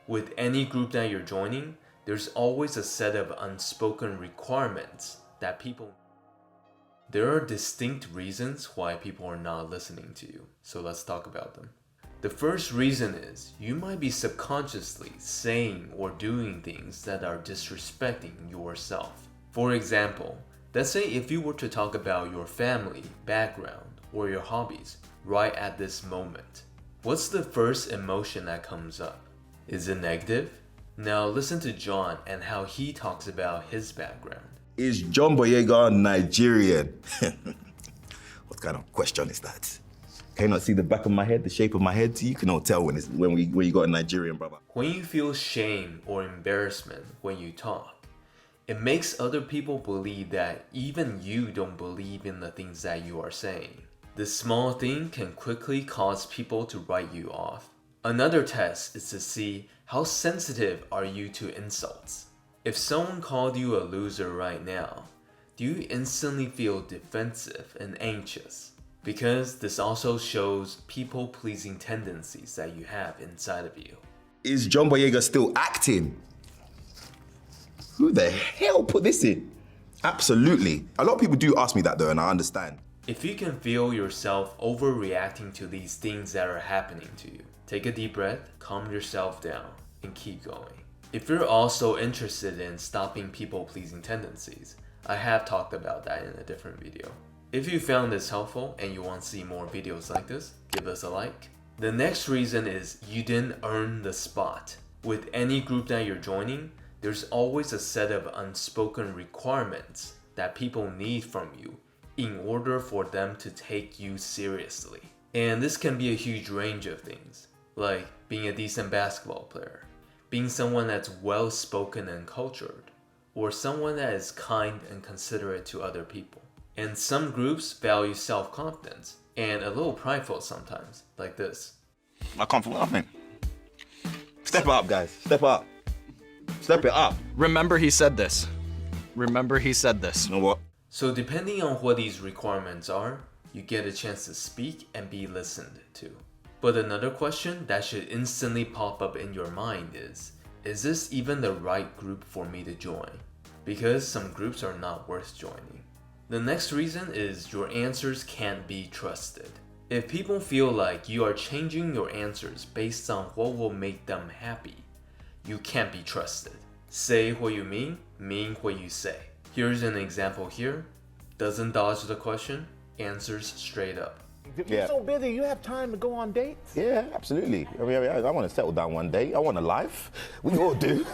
With any group that you're joining, there's always a set of unspoken requirements that people. There are distinct reasons why people are not listening to you, so let's talk about them. The first reason is you might be subconsciously saying or doing things that are disrespecting yourself. For example, let's say if you were to talk about your family, background, or your hobbies right at this moment, what's the first emotion that comes up? Is it negative? Now listen to John and how he talks about his background. Is John Boyega Nigerian? What kind of question is that? Can you not see the back of my head, the shape of my head? You can all tell when you got a Nigerian brother. When you feel shame or embarrassment when you talk, it makes other people believe that even you don't believe in the things that you are saying. This small thing can quickly cause people to write you off. Another test is to see how sensitive are you to insults. If someone called you a loser right now, do you instantly feel defensive and anxious? Because this also shows people-pleasing tendencies that you have inside of you. Is John Boyega still acting? Who the hell put this in? Absolutely. A lot of people do ask me that though, and I understand. If you can feel yourself overreacting to these things that are happening to you, take a deep breath, calm yourself down, and keep going. If you're also interested in stopping people-pleasing tendencies, I have talked about that in a different video. If you found this helpful and you want to see more videos like this, give us a like. The next reason is you didn't earn the spot. With any group that you're joining, there's always a set of unspoken requirements that people need from you in order for them to take you seriously. And this can be a huge range of things, like being a decent basketball player, being someone that's well-spoken and cultured, or someone that is kind and considerate to other people. And some groups value self-confidence and a little prideful sometimes, like this. I can't feel nothing. Step up, guys. Step up. Step it up. Remember he said this. Remember he said this. You know what? So depending on what these requirements are, you get a chance to speak and be listened to. But another question that should instantly pop up in your mind is this even the right group for me to join? Because some groups are not worth joining. The next reason is your answers can't be trusted. If people feel like you are changing your answers based on what will make them happy, you can't be trusted. Say what you mean what you say. Here's an example here. Doesn't dodge the question, answers straight up. You're so busy, you have time to go on dates? Yeah, absolutely. I mean, I want to settle down one day. I want a life. We all do.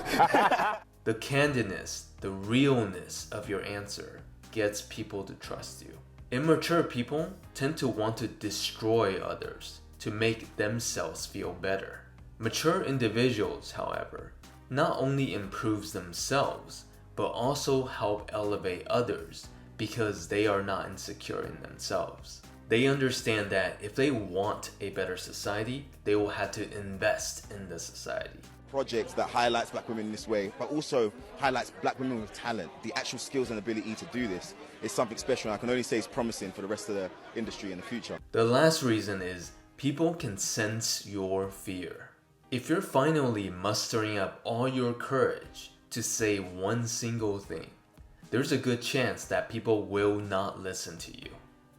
The candidness, the realness of your answer gets people to trust you. Immature people tend to want to destroy others to make themselves feel better. Mature individuals, however, not only improves themselves, but also help elevate others because they are not insecure in themselves. They understand that if they want a better society, they will have to invest in the society. Projects that highlights black women in this way, but also highlights black women with talent. The actual skills and ability to do this is something special, and I can only say it's promising for the rest of the industry in the future. The last reason is people can sense your fear. If you're finally mustering up all your courage to say one single thing, there's a good chance that people will not listen to you.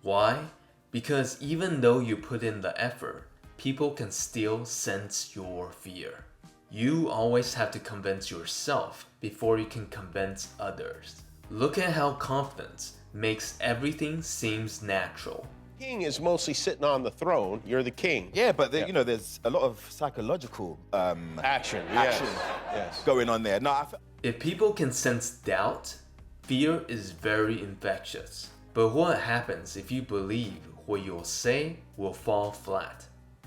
Why? Because even though you put in the effort, people can still sense your fear. You always have to convince yourself before you can convince others. Look at how confidence makes everything seems natural. King is mostly sitting on the throne. You're the king. Yeah, but you know, there's a lot of psychological Action. Yes. going on there. No, If people can sense doubt, fear is very infectious. But what happens if you believe what you'll say will fall flat?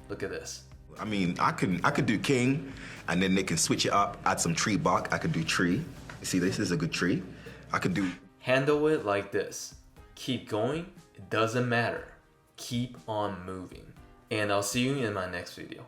Look at this. I mean, I could do king, and then they can switch it up, add some tree bark. I could do tree. You see, this is a good tree. I could do. Handle it like this. Keep going. It doesn't matter. Keep on moving. And I'll see you in my next video.